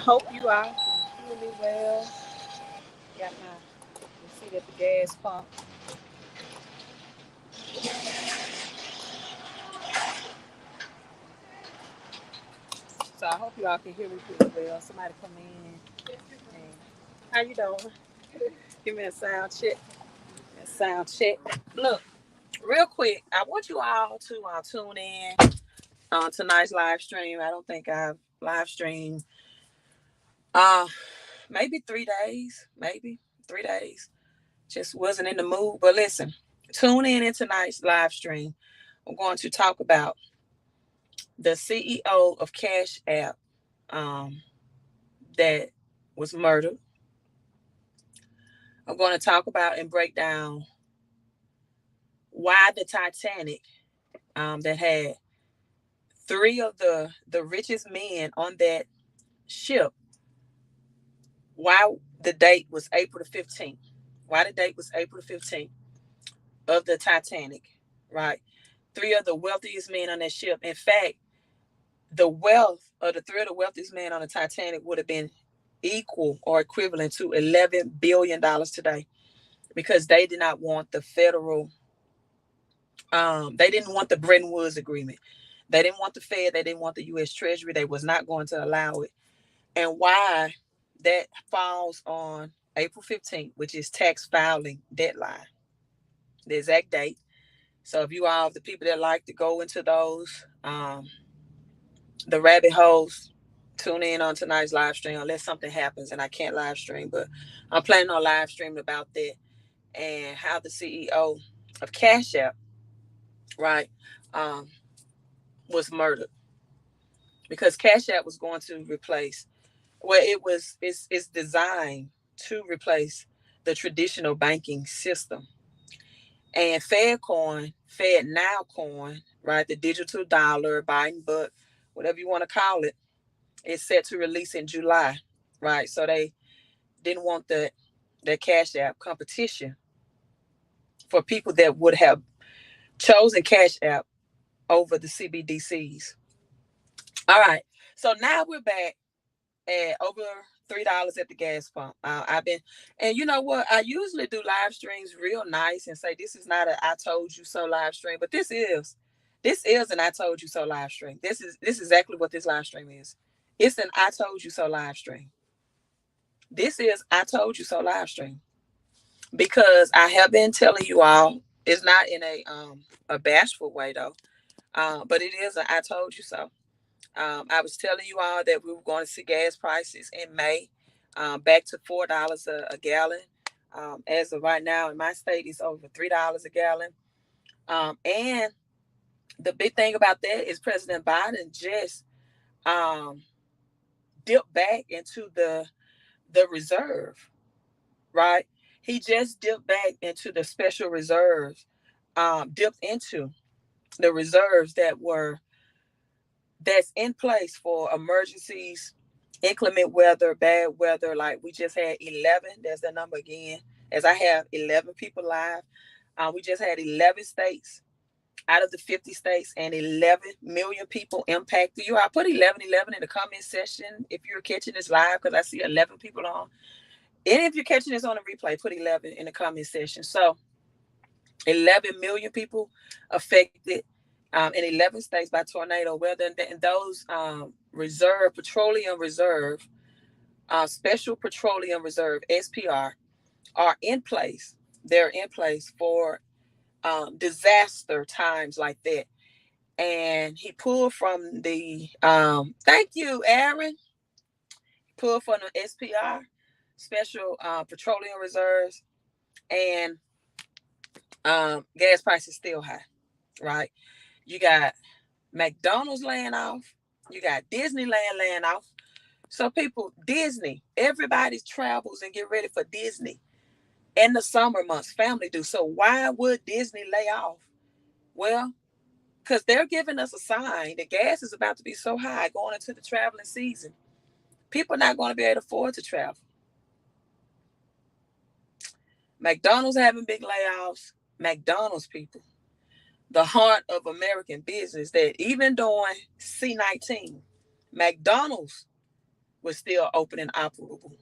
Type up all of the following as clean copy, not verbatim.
hope you all can hear me well. Got my receipt at the gas pump. So I hope you all can hear me pretty well. Somebody come in. And how you doing? Give me a sound check. A sound check. Look, real quick, I want you all to tune in on tonight's live stream. I don't think I've live streamed uh maybe 3 days. Maybe 3 days. Just wasn't in the mood. But listen, tune in tonight's live stream. I'm going to talk about the CEO of Cash App um, that was murdered. I'm going to talk about and break down why the Titanic, that had three of the richest men on that ship, why the date was April the 15th. Why the date was April the 15th of the Titanic, right? Three of the wealthiest men on that ship. In fact, the wealth of the three of the wealthiest men on the Titanic would have been equal or equivalent to $11 billion today, because they did not want the federal, they didn't want the Bretton Woods agreement. They didn't want the Fed. They didn't want the U.S. Treasury. They was not going to allow it. And why that falls on April 15th, which is tax filing deadline, the exact date. So if you are the people that like to go into those, the rabbit holes, tune in on tonight's live stream unless something happens and I can't live stream. But I'm planning on live streaming about that and how the CEO of Cash App, right, um, was murdered, because Cash App was going to replace, well, it's designed to replace the traditional banking system. And Fed Now Coin, right, the digital dollar, Biden buck, whatever you want to call it, is set to release in July, right? So they didn't want the Cash App competition for people that would have chosen Cash App over the CBDCs. All right. So now we're back at over $3 at the gas pump. I've been, and you know what? I usually do live streams real nice and say this is not a I told you so live stream, but this is an I told you so live stream. This is exactly what this live stream is. It's an I told you so live stream. This is I told you so live stream, because I have been telling you all. It's not in a bashful way though, but it is an I told you so. I was telling you all that we were going to see gas prices in May back to $4 a gallon. As of right now, in my state, it's over $3 a gallon. And the big thing about that is President Biden just um, dipped back into the reserve, right? He just dipped back into the special reserves, dipped into the reserves that's in place for emergencies, inclement weather, bad weather. Like we just had 11. There's the number again. As I have 11 people live. We just had 11 states out of the 50 states and 11 million people impacted. I put 11 in the comment section if you're catching this live, because I see 11 people on. And if you're catching this on a replay, put 11 in the comment section. So 11 million people affected in 11 states by tornado weather. And those petroleum reserve, special petroleum reserve, SPR, are in place. They're in place for disaster times like that. And he pulled from the, thank you, Aaron, pulled from the SPR, special petroleum reserves, and gas prices still high, right? You got McDonald's laying off. You got Disneyland laying off. So people, Disney, everybody travels and get ready for Disney in the summer months. Family do. So why would Disney lay off? Well, because they're giving us a sign that gas is about to be so high going into the traveling season. People are not going to be able to afford to travel. McDonald's having big layoffs. McDonald's people, the heart of American business, that even during C-19, McDonald's was still open and operable.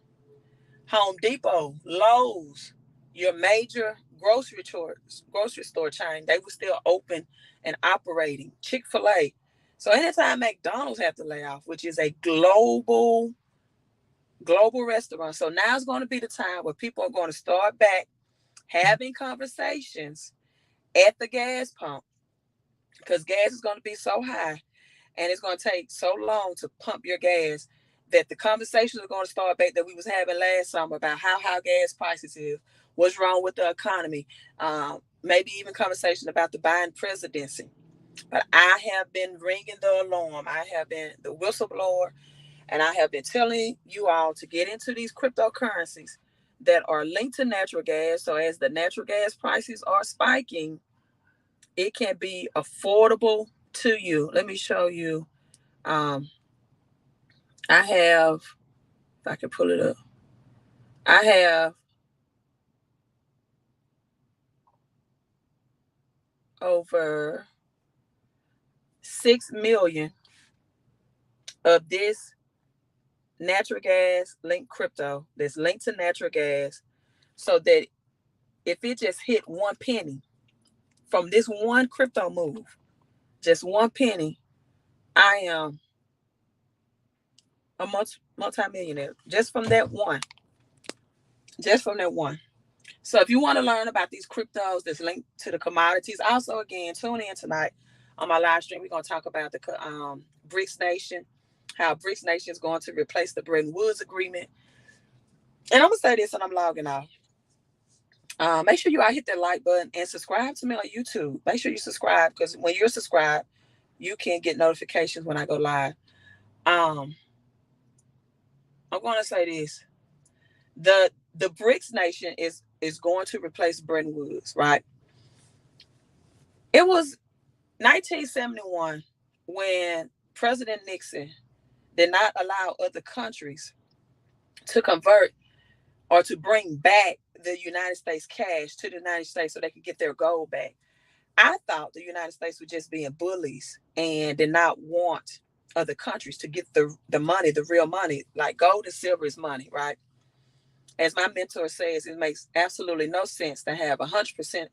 Home Depot, Lowe's, your major grocery store chain, they were still open and operating. Chick-fil-A. So anytime McDonald's have to lay off, which is a global restaurant. So now it's going to be the time where people are going to start back having conversations at the gas pump, because gas is going to be so high and it's going to take so long to pump your gas, that the conversations are going to start back that we was having last summer about how high gas prices is, what's wrong with the economy, maybe even conversation about the Biden presidency. But I have been ringing the alarm. I have been the whistleblower, and I have been telling you all to get into these cryptocurrencies that are linked to natural gas. So as the natural gas prices are spiking, it can be affordable to you. Let me show you. I have, if I can pull it up, I have over 6 million of this natural gas linked crypto that's linked to natural gas, so that if it just hit 1 penny from this one crypto move, just 1 penny, I am a multi-millionaire just from that one. Just from that one. So if you want to learn about these cryptos that's linked to the commodities, also again, tune in tonight on my live stream. We're going to talk about the BRICS Nation, how BRICS Nation is going to replace the Bretton Woods Agreement. And I'm going to say this and I'm logging off. Make sure you all hit that like button and subscribe to me on YouTube. Make sure you subscribe, because when you're subscribed, you can get notifications when I go live. I'm going to say this. The BRICS Nation is going to replace Bretton Woods, right? It was 1971 when President Nixon did not allow other countries to convert or to bring back the United States cash to the United States so they could get their gold back. I thought the United States were just being bullies and did not want other countries to get the money, the real money. Like gold and silver is money, right? As my mentor says, it makes absolutely no sense to have 100%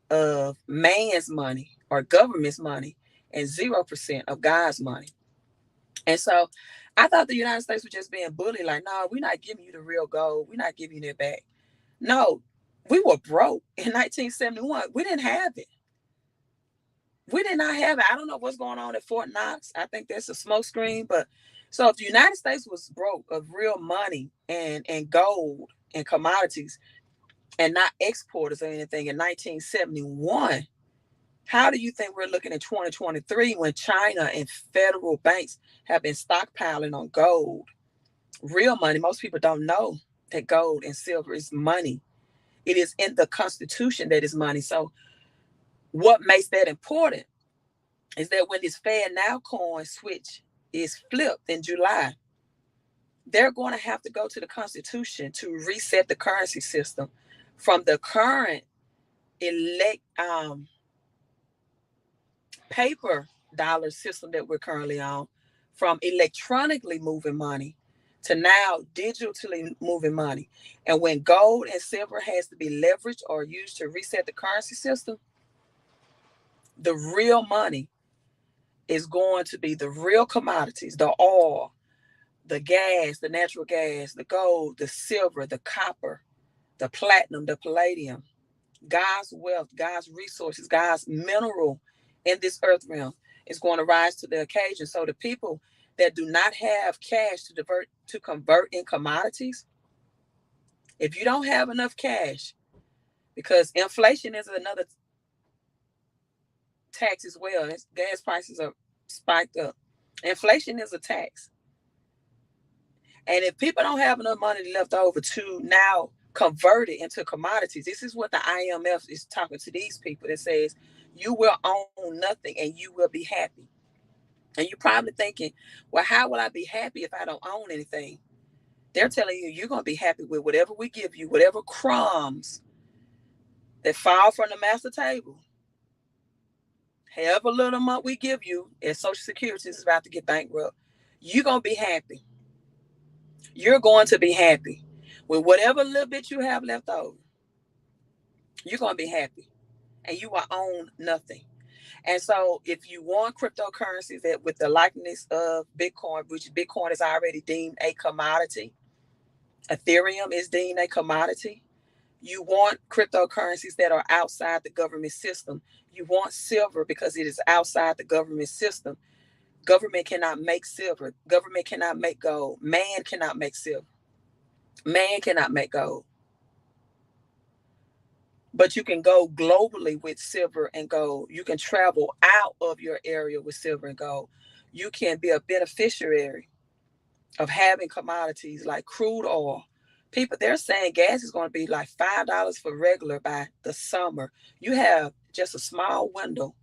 of man's money or government's money and 0% of God's money. And so I thought the United States was just being bullied. Like, no, we're not giving you the real gold. We're not giving you it back. No, we were broke in 1971. We didn't have it. We did not have it. I don't know what's going on at Fort Knox. I think that's a smokescreen. But so if the United States was broke of real money and gold and commodities and not exporters or anything in 1971, how do you think we're looking at 2023 when China and federal banks have been stockpiling on gold? Real money. Most people don't know that gold and silver is money. It is in the Constitution that is money. So what makes that important is that when this FedNow coin switch is flipped in July, they're going to have to go to the Constitution to reset the currency system from the current paper dollar system that we're currently on, from electronically moving money to now digitally moving money. And when gold and silver has to be leveraged or used to reset the currency system, the real money is going to be the real commodities, the oil, the gas, the natural gas, the gold, the silver, the copper, the platinum, the palladium, God's wealth, God's resources, God's mineral in this earth realm is going to rise to the occasion. So the people that do not have cash to convert in commodities, if you don't have enough cash, because inflation is another tax as well. Gas prices are spiked up. Inflation is a tax. And if people don't have enough money left over to now convert it into commodities, this is what the IMF is talking to these people. That says you will own nothing and you will be happy. And you're probably thinking, well, how will I be happy if I don't own anything? They're telling you you're going to be happy with whatever we give you, whatever crumbs that fall from the master table. However little amount we give you, as Social Security is about to get bankrupt, you're going to be happy. You're going to be happy with whatever little bit you have left over. You're going to be happy, and you will own nothing. And so, if you want cryptocurrencies that with the likeness of Bitcoin, which Bitcoin is already deemed a commodity, Ethereum is deemed a commodity. You want cryptocurrencies that are outside the government system. You want silver because it is outside the government system. Government cannot make silver. Government cannot make gold. Man cannot make silver. Man cannot make gold. But you can go globally with silver and gold. You can travel out of your area with silver and gold. You can be a beneficiary of having commodities like crude oil. People, they're saying gas is going to be like $5 for regular by the summer. You have just a small window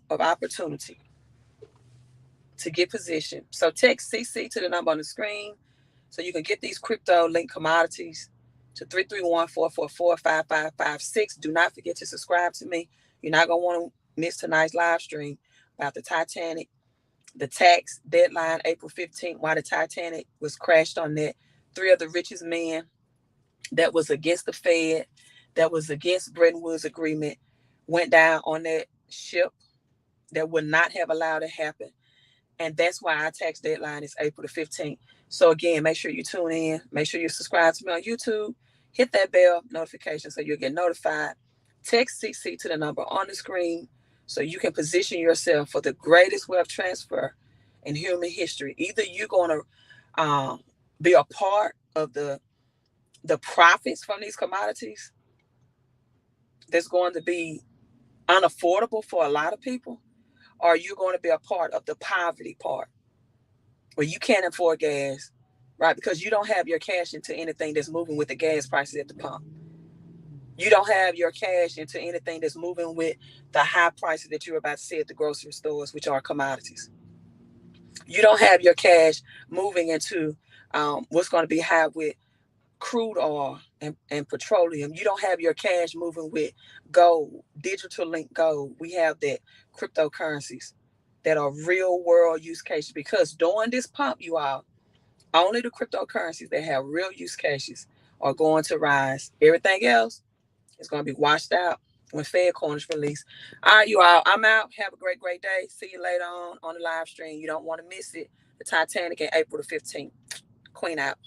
of opportunity to get positioned. So text CC to the number on the screen so you can get these crypto linked commodities to 331-444-5556. Do not forget to subscribe to me. You're not going to want to miss tonight's live stream about the Titanic, the tax deadline, April 15th, why the Titanic was crashed on that. Three of the richest men that was against the Fed, that was against Bretton Woods Agreement, went down on that ship that would not have allowed it to happen. And that's why our tax deadline is April the 15th. So again, make sure you tune in. Make sure you subscribe to me on YouTube. Hit that bell notification so you'll get notified. Text CC to the number on the screen so you can position yourself for the greatest wealth transfer in human history. Either you're going to be a part of the profits from these commodities that's going to be unaffordable for a lot of people, or you're going to be a part of the poverty part where you can't afford gas, right? Because you don't have your cash into anything that's moving with the gas prices at the pump. You don't have your cash into anything that's moving with the high prices that you're about to see at the grocery stores, which are commodities. You don't have your cash moving into what's going to be high with crude oil and petroleum. You don't have your cash moving with gold, digital link gold. We have that cryptocurrencies that are real world use cases, because during this pump, you all, only the cryptocurrencies that have real use cases are going to rise. Everything else is going to be washed out when Fed coin is released. All right, you all, I'm out. Have a great, great day. See you later on the live stream. You don't want to miss it. The Titanic in April the 15th. Queen out.